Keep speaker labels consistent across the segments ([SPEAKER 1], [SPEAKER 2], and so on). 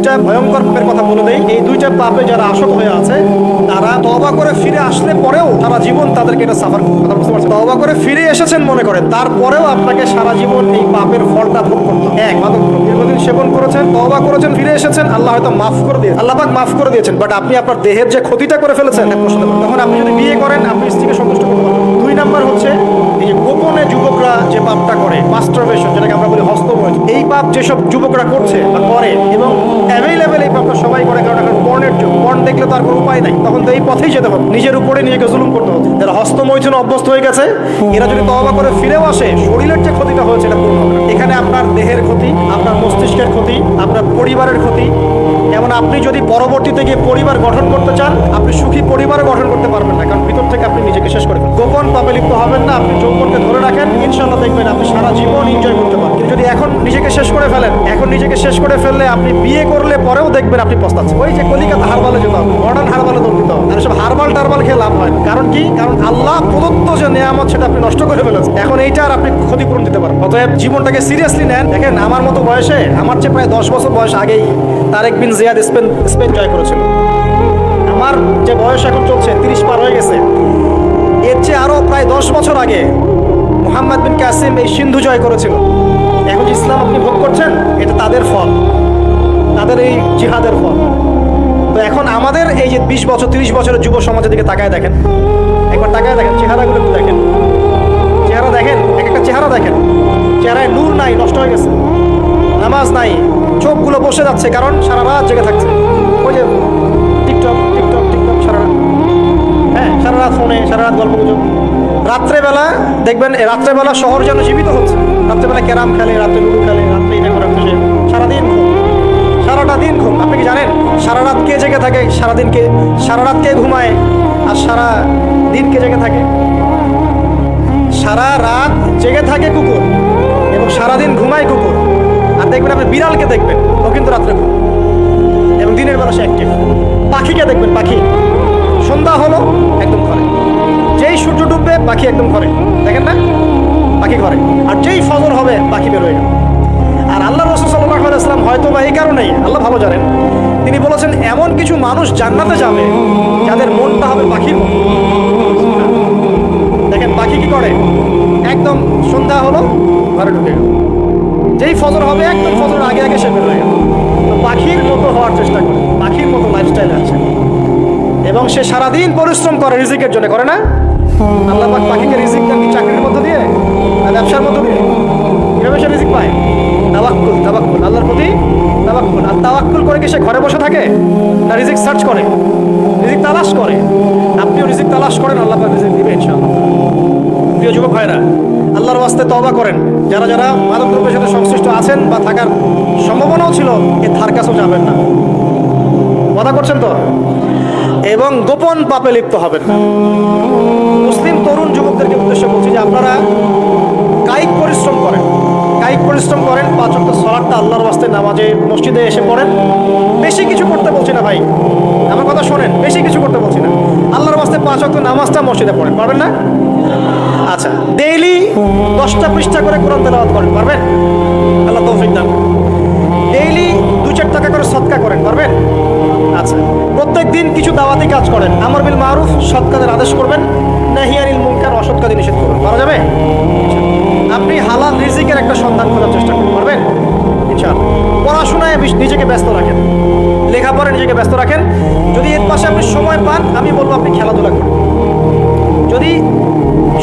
[SPEAKER 1] দুইটা ভয়ঙ্কর পাপের কথা বলে দেই। এই দুইটা পাপে যারা আসক্ত হয়ে আছে তারা তওবা করে ফিরে আসলে পরেও সারা জীবন তাদেরকে এটা সাফার কথা বুঝতে পারছেন। তওবা করে ফিরে এসেছেন মনে করেন, তারপরেও আপনাকে সারা জীবন এই পাপের ফলটা ভোগ করতে হবে। এক, মাদক দীর্ঘদিন সেবন করেছেন, তওবা করেছেন, ফিরে এসেছেন, আল্লাহ হয়তো মাফ করে দিয়েছেন, আল্লাহ পাক মাফ করে দিয়েছেন, বাট আপনি আপনার দেহের যে ক্ষতিটা করে ফেলেছেন তখন আপনি যদি বিয়ে করেন আপনি স্ত্রীকে সন্তুষ্ট করতে পারবেন। দুই নাম্বার হচ্ছে এই যে গোপনে যুবকরা যে পাপটা করে, মাস্টারবেশন, যেটাকে আমরা বলি হস্তমৈথুন, এই পাপ যেসব যুবকরা করছে বা করে এবং অ্যাভেলেবেল এই পাপটা সবাই করে, কারণ এখন পর্নের যুগ, পর্ন দেখলে তো আর কোনো উপায় নাই, তখন তো এই পথেই যেতে হবে, নিজের উপরে নিজেকে জুলুম করতে হবে। যারা হস্তমৈথুন অভ্যস্ত হয়ে গেছে এরা যদি তওবা করে ফিরেও আসে, শরীরের যে ক্ষতিটা হয়েছে এটা পূর্ণ হবে। এখানে আপনার দেহের ক্ষতি, আপনার মস্তিষ্কের ক্ষতি, আপনার পরিবারের ক্ষতি। যেমন আপনি যদি পরবর্তীতে গিয়ে পরিবার গঠন করতে চান, আপনি সুখী পরিবার গঠন করতে পারবেন না, কারণ ভিতর থেকে আপনি নিজেকে শেষ করে ফেলেন। গোপন পাপে লিপ্ত হবেন না, আপনি যৌবনকে ধরে রাখেন, ইনশাআল্লাহ দেখবেন আপনি সারা জীবন এনজয় করতে পারবেন। কিন্তু যদি এখন নিজেকে শেষ করে ফেলেন, এখন নিজেকে শেষ করে ফেললে আপনি বিয়ে করলে পরেও দেখবেন আপনি পস্তাচ্ছেন। ওই যে কলিকাতা হারবালে যেতে হবে, মডার্ন হারবালে দৌড় দিতে হবে, আর সব হারবাল টারবাল খেয়ে লাভ হয়। কারণ কি? কারণ আল্লাহ প্রদত্ত যে নেয়ামত সেটা আপনি নষ্ট করে ফেলেছেন, এখন এইটা আর আপনি ক্ষতিপূরণ দিতে পারেন। অতএব জীবনটাকে সিরিয়াসলি নেন। দেখেন আমার মতো বয়সে, আমার চেয়ে প্রায় 10 বছর বয়স আগেই তারেক বিন জিয়াদ স্পেন জয় করেছিল। আমার যে বয়স এখন চলছে 30 পার হয়ে গেছে, এর চেয়ে আরো প্রায় 10 বছর আগে মুহাম্মদ বিন কাসিম এই সিন্ধু জয় করেছিল। এখন যে ইসলাম আপনি ভোগ করছেন এটা তাদের ফল, তাদের এই জিহাদের ফল। তো এখন আমাদের এই যে 20 বছর 30 বছরের যুব সমাজের দিকে তাকায় দেখেন, একবার তাকায় দেখেন, চেহারাগুলো একটু দেখেন, চেহারা দেখেন, এক একটা চেহারা দেখেন, চেহারায় নূর নাই, নষ্ট হয়ে গেছে, নামাজ নাই, চোখগুলো বসে যাচ্ছে, কারণ সারা রাত জেগে থাকছে। ওই যে টিকটক টিকটক টিকটক সারা রাত, হ্যাঁ সারা রাত ফোনে, সারা রাত গল্প গুজব। রাত্রেবেলা দেখবেন, রাত্রেবেলা শহর যেন জীবিত হচ্ছে, রাত্রেবেলা ক্যারাম খেলে, রাত্রে লুডু খেলে, রাত্রে এটা করে বসে, সারাদিন ঘুম, সারাটা দিন ঘুম। আপনি কি জানেন সারা রাত কে জেগে থাকে, সারাদিনকে, সারা রাত কে ঘুমায় আর সারা দিন কে জেগে থাকে? সারা রাত জেগে থাকে কুকুর এবং সারাদিন ঘুমায় কুকুর। আর দেখবেন আপনি বিড়ালকে দেখবেন, ও কিন্তু রাত্রে ঘুম এবং দিনের বেলা সে অ্যাক্টিভ। পাখিকে দেখবেন, পাখি সন্ধ্যা হলো একদম ঘরে, যেই সূর্য ডুববে পাখি একদম ঘরে, দেখেন না? পাখি ঘরে। আর যেই ফজর হবে পাখি বের হয়ে গেল। আর আল্লাহ রাসূল সাল্লাল্লাহু আলাইহি ওয়াসাল্লাম হয়তো বা এই কারণেই, আল্লাহ ভালো জানেন, তিনি বলেছেন এমন কিছু মানুষ জান্নাতে যাবে যাদের মনটা হবে পাখির মতো। দেখেন পাখি কি করে, একদম সন্ধ্যা হলো ঘরে ঢুকে গেল, যেই ফজর হবে একদম ফজরের আগে আগে সে বের হয়ে গেল। তো পাখির মতো হওয়ার চেষ্টা করে, পাখির মতো লাইফস্টাইল আছে, এবং সে সারাদিন পরিশ্রম করে রিজিকের জন্য, করে না? আল্লাহ পাক পাখিকে রিজিক দেন কি চাকরির মধ্য দিয়ে না ব্যবসার মধ্য দিয়ে? কিভাবে সে রিজিক পায়? তাওয়াক্কুল, তাওয়াক্কুল, আল্লাহর প্রতি তাওয়াক্কুল। আর তাওয়াক্কুল করে কি সে ঘরে বসে থাকে না রিজিক সার্চ করে, রিজিক তালাশ করে? আপনিও রিজিক তালাশ করেন, আল্লাহ পাক রিজিক দিবে ইনশাআল্লাহ। প্রিয় যুবক ভাইরা, আল্লাহর ওয়াস্তে তওবা করেন। যারা যারা মাদক দ্রব্যের সাথে সংশ্লিষ্ট আছেন বা থাকার সম্ভাবনাও ছিল, এর ধার কাছেও যাবেন না, কথা করছেন তো? এবং গোপন পাপে লিপ্ত হবেন না। মুসলিম তরুণ যুবকদেরকে উদ্দেশ্য বলছি যে আপনারা কায়িক পরিশ্রম করেন, কায়িক পরিশ্রম করেন, 5 ওয়াক্ত সালাতটা আল্লাহর ওয়াস্তে নামাজে মসজিদে এসে পড়েন। বেশি কিছু করতে বলছি না ভাই, আমার কথা শোনেন, বেশি কিছু করতে বলছি না, আল্লাহর ওয়াস্তে 5 ওয়াক্ত নামাজটা মসজিদে পড়েন, পারবেন না? আচ্ছা, ডেইলি 10টা পৃষ্ঠা করে কোরআন তেলাওয়াত করেন, পারবেন? আল্লাহ তৌফিক দান। ডেইলি 2-4 টাকা করে সদকা করেন, পারবেন? আচ্ছা, প্রত্যেক দিন কিছু দাওয়াতি কাজ করেন, আমর বিল মারুফ, সৎ কাজের আদেশ করবেন, নাহি আনিল মুনকার, অসৎ কাজ নিষেধ করবেন, পারা যাবে? আপনি হালাল রিজিকের একটা সন্ধান করার চেষ্টা করুন, পারবেন ইনশাআল্লাহ। পড়াশোনায় নিজেকে ব্যস্ত রাখেন, লেখাপড়ায় নিজেকে ব্যস্ত রাখেন। যদি এর পাশে আপনি সময় পান, আমি বলবো আপনি খেলাধুলা করুন। যদি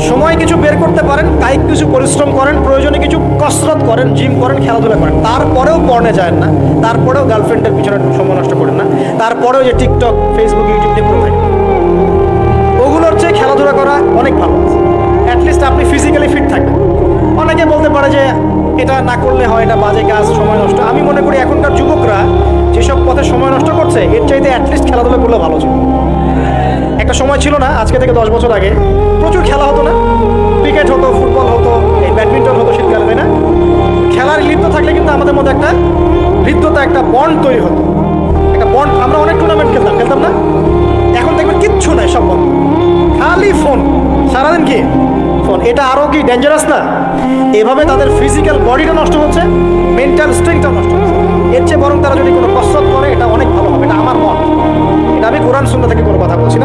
[SPEAKER 1] সময় কিছু বের করতে পারেন, কায়িক কিছু পরিশ্রম করেন, প্রয়োজনে কিছু কসরত করেন, জিম করেন, খেলাধুলা করেন, তারপরেও পড়নে যায় না, তারপরেও গার্লফ্রেন্ডের পিছনে সময় নষ্ট করেন না, তারপরেও যে টিকটক, ফেসবুক, ইউটিউব দিয়ে করে থাকেন, ওগুলোর চেয়ে খেলাধুলা করা অনেক ভালো। অ্যাটলিস্ট আপনি ফিজিক্যালি ফিট থাকবেন। অনেকে বলতে পারে যে এটা না করলে হয়, এটা বাজে কাজ, সময় নষ্ট। আমি মনে করি এখনকার যুবকরা যেসব পথে সময় নষ্ট করছে, এর চাইতে অ্যাটলিস্ট খেলাধুলা করলে ভালো ছিল। একটা সময় ছিল না, আজকে থেকে 10 বছর আগে প্রচুর খেলা হতো না? ক্রিকেট হতো, ফুটবল হতো, এই ব্যাডমিন্টন হতো শীতকালে, তাই না? খেলার লিপ্ত থাকলে কিন্তু আমাদের মধ্যে একটা হৃদ্যতা, একটা বন্ড তৈরি হতো, একটা বন্ড। আমরা অনেক টুর্নামেন্ট খেলতাম না? এখন দেখবেন কিচ্ছু নাই, সব বন্ধ, খালি ফোন, সারাদিন কি ফোন। এটা আরও কি ডেঞ্জারাস না? এভাবে তাদের ফিজিক্যাল বডিটা নষ্ট হচ্ছে, মেন্টাল স্ট্রেংথটাও নষ্ট হচ্ছে। এর চেয়ে বরং তারা যদি কোনো কসরত করে, আমি কোরআন সুন্নাহ থেকে কোনো কথা বলছি না।